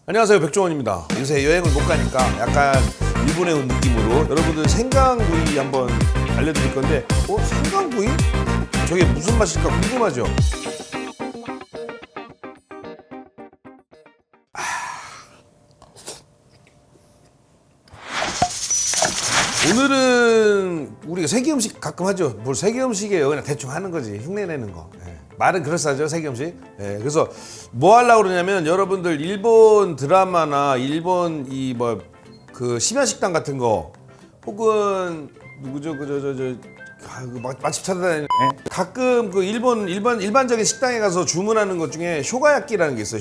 안녕하세요, 백종원입니다. 요새 여행을 못 가니까 약간 일본에 온 느낌으로 여러분들 생강구이 한번 알려드릴 건데 생강구이? 저게 무슨 맛일까 궁금하죠? 오늘은 우리가 세계 음식 가끔 하죠. 뭘 세계 음식이에요. 그냥 대충 하는 거지. 흉내내는 거. 말은 그럴싸하죠, 세계 음식. 그래서 뭐 하려고 그러냐면 여러분들 일본 드라마나 일본 그 심야식당 같은 거 혹은 누구죠 그 맛집 찾아다니는 가끔 그 일반적인 식당에 가서 주문하는 것 중에 쇼가야끼라는 게 있어요.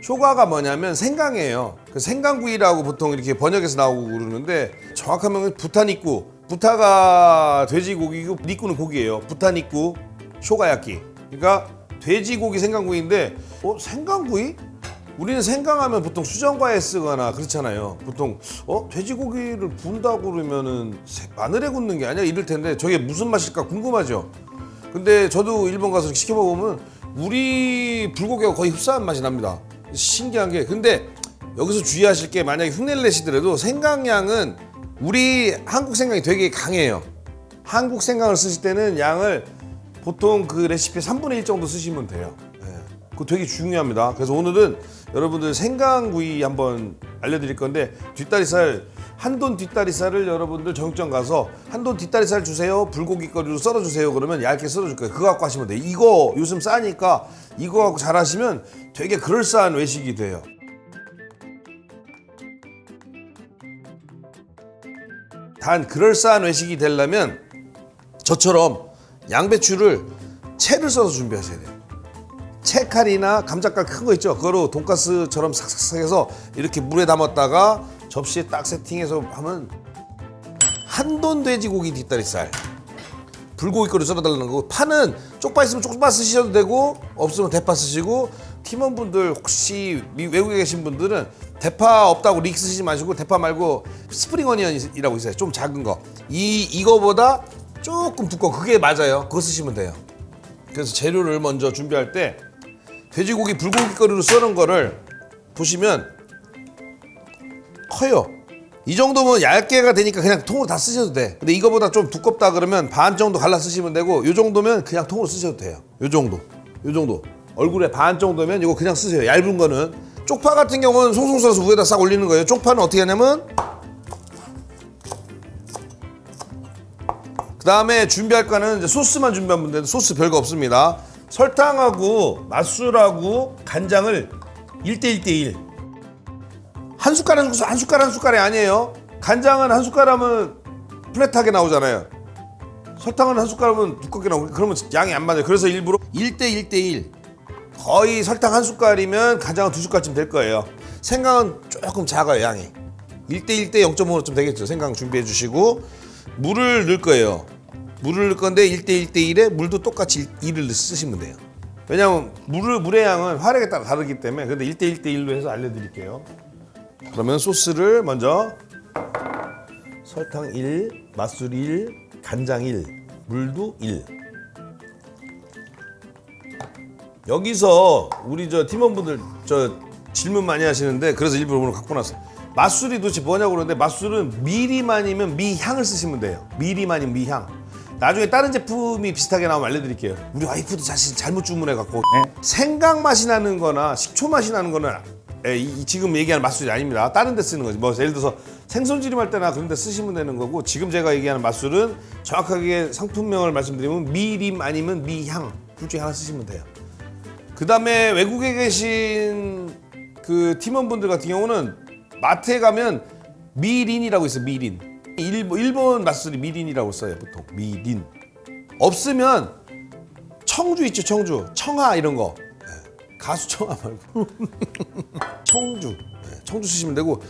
쇼가가 뭐냐면 생강이에요. 그 생강구이라고 보통 이렇게 번역해서 나오고 그러는데 정확한 명은 부타니꾸. 부타가 돼지고기고 니꾸는 고기예요. 부타니꾸 쇼가야끼. 그러니까 돼지고기 생강구이인데 생강구이? 우리는 생강하면 보통 수정과에 쓰거나 그렇잖아요. 보통 돼지고기를 구운다고 그러면은 마늘에 굽는 게 아니야 이럴 텐데 저게 무슨 맛일까 궁금하죠. 근데 저도 일본 가서 시켜 먹으면 우리 불고기하고 거의 흡사한 맛이 납니다. 신기한 게 근데 여기서 주의하실 게 만약에 흉내를 내시더라도 생강량은 우리 한국 생강이 되게 강해요. 한국 생강을 쓰실 때는 양을 보통 그 레시피에 3분의 1 정도 쓰시면 돼요. 그거 되게 중요합니다. 그래서 오늘은 여러분들 생강구이 한번 알려드릴 건데 한돈 뒷다리살을 여러분들 정육점 가서 한돈 뒷다리살 주세요. 불고기거리로 썰어주세요. 그러면 얇게 썰어줄 거예요. 그거 갖고 하시면 돼요. 이거 요즘 싸니까 이거 갖고 잘 하시면 되게 그럴싸한 외식이 돼요. 단 그럴싸한 외식이 되려면 저처럼 양배추를 채를 썰어서 준비하셔야 돼요. 채칼이나 감자칼 큰 거 있죠? 그거로 돈가스처럼 삭삭삭 해서 이렇게 물에 담았다가 접시에 딱 세팅해서 하면 한돈 돼지고기 뒷다리살 불고기거리 썰어달라는 거고 파는 쪽파 있으면 쪽파 쓰셔도 되고 없으면 대파 쓰시고 팀원분들 혹시 외국에 계신 분들은 대파 없다고 릭 쓰시지 마시고 대파 말고 스프링 어니언이라고 있어요. 좀 작은 거 이거보다 조금 두꺼워 그게 맞아요. 그거 쓰시면 돼요. 그래서 재료를 먼저 준비할 때 돼지고기 불고기거리로 썰은 거를 보시면 커요. 이 정도면 얇게가 되니까 그냥 통으로 다 쓰셔도 돼. 근데 이거보다 좀 두껍다 그러면 반 정도 갈라 쓰시면 되고 요 정도면 그냥 통으로 쓰셔도 돼요. 요 정도 얼굴에 반 정도면 이거 그냥 쓰세요. 얇은 거는 쪽파 같은 경우는 송송 썰어서 위에다 싹 올리는 거예요. 쪽파는 어떻게 하냐면 그 다음에 준비할 거는 이제 소스만 준비하면 되는데 소스 별거 없습니다. 설탕하고 맛술하고 간장을 1대1대1 한 숟갈이 아니에요. 간장은 한 숟갈 하면 플랫하게 나오잖아요. 설탕은 한 숟갈 하면 두껍게 나오고 그러면 양이 안 맞아요. 그래서 일부러 1대1대1 거의 설탕 한 숟갈이면 간장은 2숟갈쯤 될 거예요. 생강은 조금 작아요. 양이 1대1대 0.5쯤 되겠죠. 생강 준비해 주시고 물을 넣을 거예요. 물을 넣을 건데 1대1대1에 물도 똑같이 2를 쓰시면 돼요. 왜냐하면 물의 양은 화력에 따라 다르기 때문에. 근데 1대1대1로 해서 알려드릴게요. 그러면 소스를 먼저 설탕 1, 맛술 1, 간장 1, 물도 1. 여기서 우리 팀원분들 질문 많이 하시는데 그래서 일부러 오늘 갖고 나왔어요. 맛술이 도대체 뭐냐고 그러는데 맛술은 미리만이면 미향을 쓰시면 돼요. 미리만이면 미향. 나중에 다른 제품이 비슷하게 나오면 알려드릴게요. 우리 와이프도 사실 잘못 주문해갖고 생강 맛이 나는 거나 식초 맛이 나는 거는 지금 얘기하는 맛술이 아닙니다. 다른 데 쓰는 거지. 뭐 예를 들어서 생선지림 할 때나 그런 데 쓰시면 되는 거고 지금 제가 얘기하는 맛술은 정확하게 상품명을 말씀드리면 미림 아니면 미향 둘 중에 하나 쓰시면 돼요. 그 다음에 외국에 계신 그 팀원분들 같은 경우는 마트에 가면 미린이라고 있어요. 미린. 일본 맛술이 미린이라고 써요. 보통 미린. 없으면 청주 있죠. 청하 이런 거. 가수 청하 말고 청주 쓰시면 되고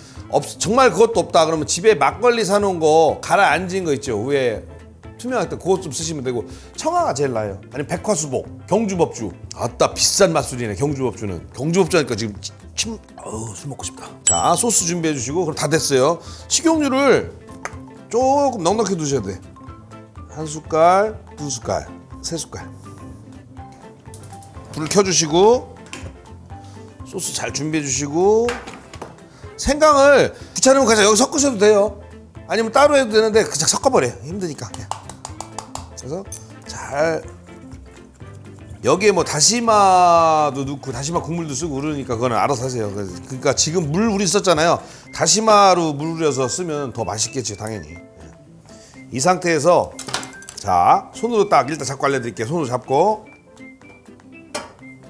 정말 그것도 없다 그러면 집에 막걸리 사놓은 거 가라앉은 거 있죠. 위에 투명할 때 그것 좀 쓰시면 되고 청하가 제일 나아요. 아니면 백화수복, 경주법주. 아따 비싼 맛술이네. 경주법주 하니까 지금 술 먹고 싶다. 자 소스 준비해 주시고 그럼 다 됐어요. 식용유를 조금 넉넉히 두셔야 돼. 한 숟갈, 두 숟갈, 세 숟갈. 불을 켜주시고 소스 잘 준비해 주시고 생강을 귀찮으면 그냥 여기 섞으셔도 돼요. 아니면 따로 해도 되는데 그냥 섞어버려요. 힘드니까. 그냥. 그래서 잘 여기에 뭐 다시마도 넣고 다시마 국물도 쓰고 그러니까 그거는 알아서 하세요. 그러니까 지금 물 우리 썼잖아요. 다시마로 물 우려서 쓰면 더 맛있겠지 당연히. 이 상태에서 자 손으로 딱 일단 잡고 알려드릴게요. 손으로 잡고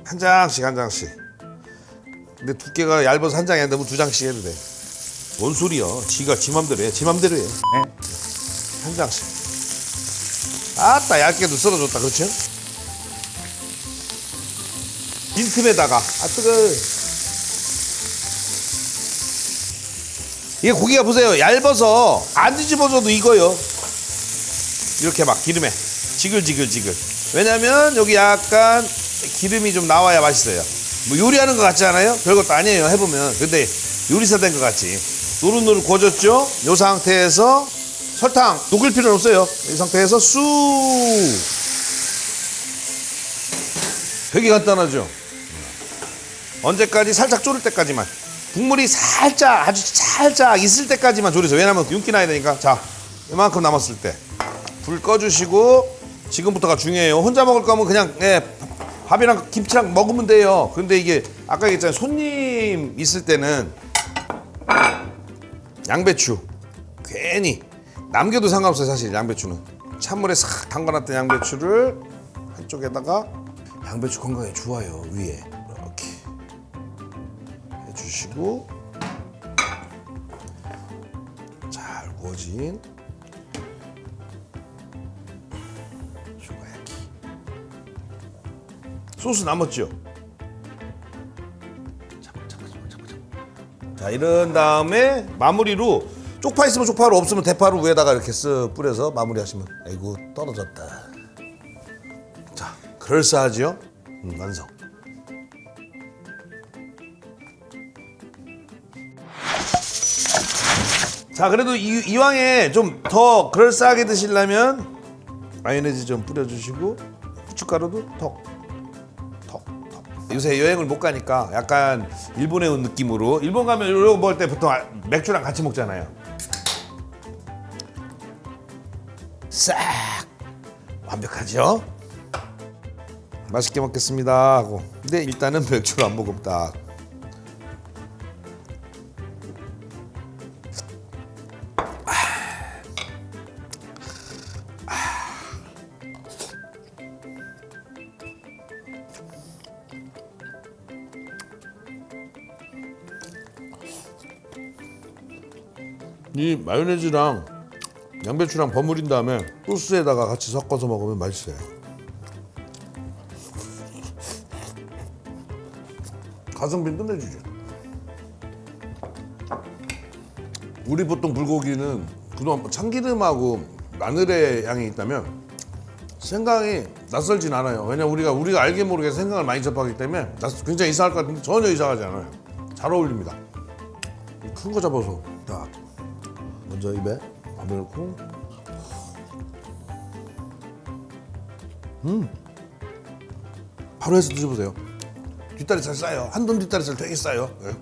한 장씩 한 장씩. 근데 두께가 얇아서 한 장이 아닌데 뭐 두 장씩 해도 돼. 뭔 소리야? 지가 지 맘대로 해. 지 맘대로 해. 한 장씩. 아따 얇게도 썰어줬다. 그렇죠? 빈틈에다가 뜨거. 이게 고기가 보세요. 얇아서 안 뒤집어져도 익어요. 이렇게 막 기름에 지글지글. 왜냐면 여기 약간 기름이 좀 나와야 맛있어요. 뭐 요리하는 것 같지 않아요? 별것도 아니에요. 해보면. 근데 요리사 된 것 같지. 노릇노릇 구워졌죠? 이 상태에서 설탕 녹일 필요는 없어요. 이 상태에서 쑥. 되게 간단하죠? 언제까지? 살짝 졸을 때까지만. 국물이 살짝 아주 살짝 있을 때까지만 졸이세요. 왜냐면 윤기 나야 되니까. 자, 이만큼 남았을 때 불 꺼주시고. 지금부터가 중요해요. 혼자 먹을 거면 그냥 밥이랑 김치랑 먹으면 돼요. 근데 이게 아까 얘기했잖아요. 손님 있을 때는 양배추 괜히 남겨도 상관없어요. 사실 양배추는 찬물에 싹 담가놨던 양배추를 한쪽에다가 양배추 건강에 좋아요. 위에 이렇게 해주시고 잘 구워진 슈가야키 소스 남았죠? 자 이런 다음에 마무리로 쪽파 있으면 쪽파로 없으면 대파로 위에다가 이렇게 쓱 뿌려서 마무리하시면 아이고 떨어졌다. 자 그럴싸하죠? 완성. 자 그래도 이왕에 좀 더 그럴싸하게 드시려면 마요네즈 좀 뿌려주시고 후춧가루도 톡. 요새 여행을 못 가니까 약간 일본에 온 느낌으로. 일본 가면 이거 먹을 때 보통 맥주랑 같이 먹잖아요. 싹 완벽하죠? 맛있게 먹겠습니다 하고. 근데 일단은 맥주를 안 먹으면 딱 이 마요네즈랑 양배추랑 버무린 다음에 소스에다가 같이 섞어서 먹으면 맛있어요. 가성비 끝내주죠. 우리 보통 불고기는 그동안 참기름하고 마늘의 양이 있다면 생강이 낯설진 않아요. 왜냐면 우리가 알게 모르게 생강을 많이 접하기 때문에 굉장히 이상할 것 같은데 전혀 이상하지 않아요. 잘 어울립니다. 큰 거 잡아서 딱 먼저 입에 밥을 넣고 바로 해서 드셔보세요. 뒷다리살 싸요. 한돈 뒷다리살 되게 싸요. 네.